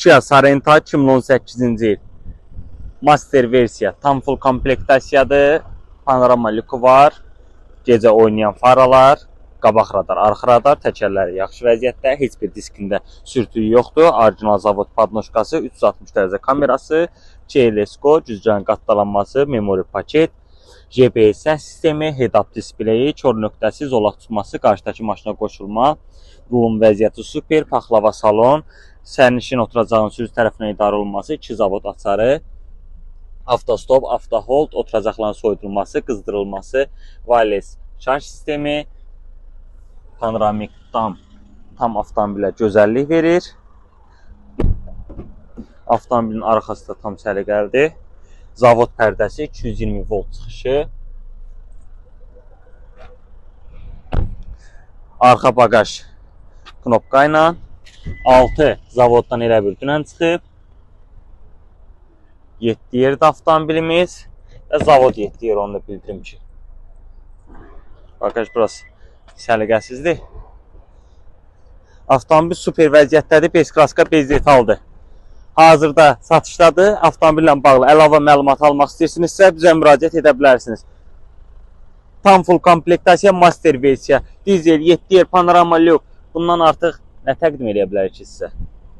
Kia Sorento 2018-ci il. Master versiya. Tam full komplektasiyadır. Panorama lüku var. Gecə oynayan faralar. Qabaq radar, arxa radar. Təkərləri yaxşı vəziyyətdə. Heç bir diskində sürtüyü yoxdur. Orijinal zavod padnoşkası. 360 dərəcə kamerası. CLSGO, cüzcan qatdalanması, memori paket. GPS sistemi, head-up displeyi, kör nöqtəsi, zolaq tutması, qarşıdakı maşına qoşulma. Rulun vəziyyəti super, paxlava salon. Sərnişin oturacağın sürücü tərəfinə idarə olunması, 2 zavod açarı. Avtostop, avtohold, oturacaqların soyudulması, qızdırılması, wireless şarj sistemi, panoramik tam avtomobilə gözəllik verir. Avtomobilin arxası da tam səliqəlidir. Zavod pərdəsi, 220 volt çıxışı. Arxa bagaj knopka ilə. 6 zavoddan elə bir dünən çıxıb. 7 yerdə avtomobilimiz və zavod 7 yer, onu da bildirim ki. Bagaj burası səliqəsizdir. Avtomobil super vəziyyətdədir, bez kraska, bez detaldır. Hazırda satışdadır. Avtomobillə bağlı əlavə məlumat almaq istəyirsinizsə bizə müraciət edə bilərsiniz. Tam full komplektasiya, master versiya, dizel, 7 yer, panorama lük. Bundan artıq nə təqdim edə bilərik ki sizə?